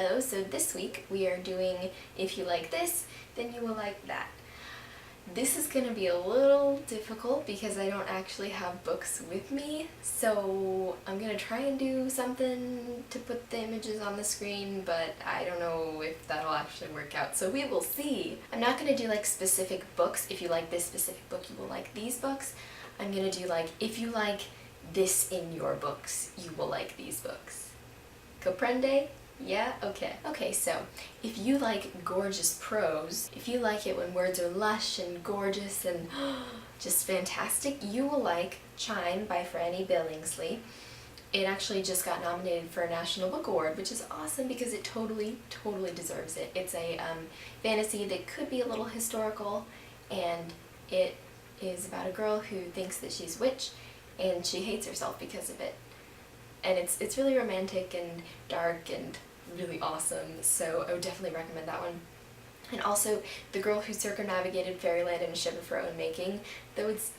Hello, so this week we are doing If You Like This, Then You Will Like That. This is going to be a little difficult because I don't actually have books with me, so I'm going to try and do something to put the images on the screen, but I don't know if that'll actually work out, so we will see. I'm not going to do like specific books. If you like this specific book, you will like these books. I'm going to do like, if you like this in your books, you will like these books. Comprende? Yeah? Okay. Okay, so if you like gorgeous prose, if you like it when words are lush and gorgeous and just fantastic, you will like Chime by Franny Bilingsley. It actually just got nominated for a National Book Award, which is awesome because it totally deserves it. It's a fantasy that could be a little historical, and it is about a girl who thinks that she's a witch and she hates herself because of it. And it's really romantic and dark and really awesome, so I would definitely recommend that one. And also, the girl who circumnavigated Fairyland in a ship of her own making, though it's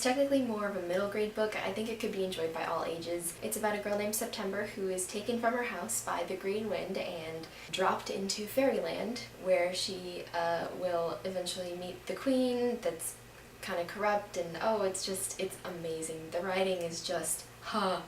technically more of a middle grade book, I think it could be enjoyed by all ages. It's about a girl named September who is taken from her house by the Green Wind and dropped into Fairyland, where she will eventually meet the queen that's kind of corrupt, and oh, it's amazing. The writing is just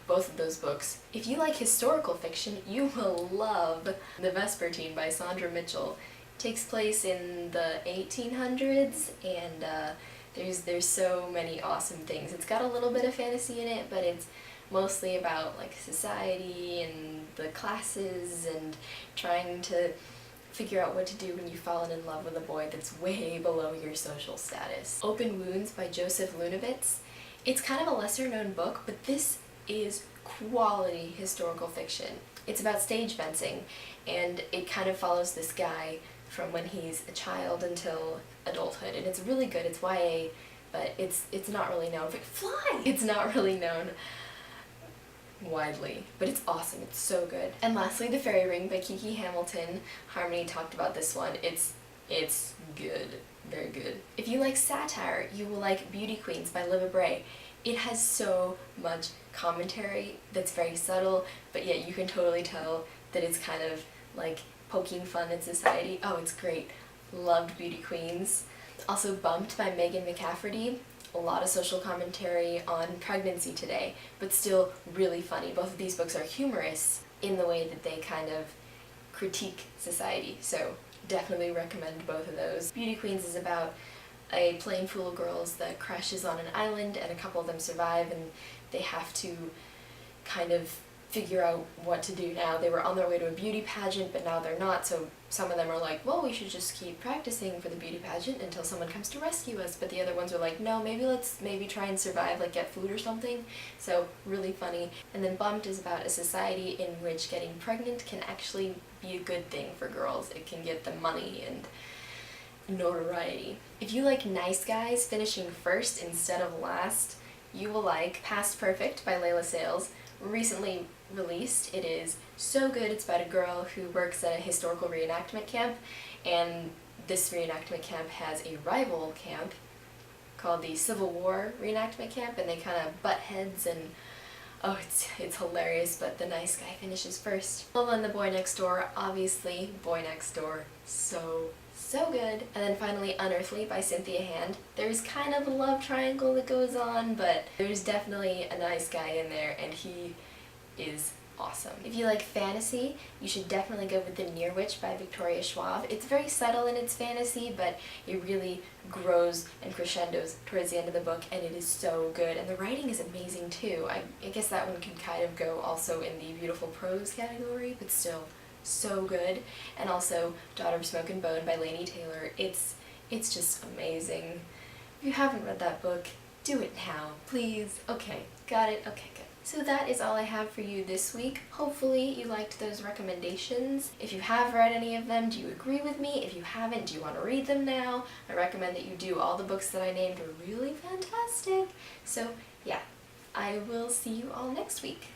both of those books. If you like historical fiction, you will love The Vespertine by Saundra Mitchell. It takes place in the 1800s, and there's so many awesome things. It's got a little bit of fantasy in it, but it's mostly about like society and the classes and trying to figure out what to do when you've fallen in love with a boy that's way below your social status. Open Wounds by Lunievicz. It's kind of a lesser known book, but this is quality historical fiction. It's about stage fencing, and it kind of follows this guy from when he's a child until adulthood, and it's really good. It's YA, but it's not really known. It's not really known widely, but it's awesome. It's so good. And lastly, The Fairy Ring by Kiki Hamilton. Harmony talked about this one. It's good. Very good. If you like satire, you will like Beauty Queens by Libba Bray. It has so much commentary that's very subtle, but yet you can totally tell that it's kind of like poking fun at society. Oh, it's great. Loved Beauty Queens. Also Bumped by McCafferty. A lot of social commentary on pregnancy today, but still really funny. Both of these books are humorous in the way that they kind of critique society, so definitely recommend both of those. Beauty Queens is about a plane full of girls that crashes on an island, and a couple of them survive, and they have to kind of figure out what to do now. They were on their way to a beauty pageant, but now they're not, so some of them are like, well, we should just keep practicing for the beauty pageant until someone comes to rescue us, but the other ones are like, no, let's try and survive, like get food or something. So really funny. And then Bumped is about a society in which getting pregnant can actually be a good thing for girls. It can get them money and notoriety. If you like nice guys finishing first instead of last, you will like Past Perfect by Leila Sales. Recently released. It is so good. It's about a girl who works at a historical reenactment camp, and this reenactment camp has a rival camp called the Civil War reenactment camp, and they kind of butt heads, and oh, it's hilarious, but the nice guy finishes first. Lola and the Boy Next Door, obviously, Boy Next Door, so good. And then finally Unearthly by Cynthia Hand. There's kind of a love triangle that goes on, but there's definitely a nice guy in there, and he is awesome. If you like fantasy, you should definitely go with The Near-Witch by Victoria Schwab. It's very subtle in its fantasy, but it really grows and crescendos towards the end of the book, and it is so good. And the writing is amazing too. I guess that one could kind of go also in the beautiful prose category, but still so good. And also Daughter of Smoke and Bone by Laini Taylor. It's just amazing. If you haven't read that book, do it now, please. Okay, got it? Okay, good. So that is all I have for you this week. Hopefully you liked those recommendations. If you have read any of them, do you agree with me? If you haven't, do you want to read them now? I recommend that you do. All the books that I named are really fantastic. So yeah, I will see you all next week.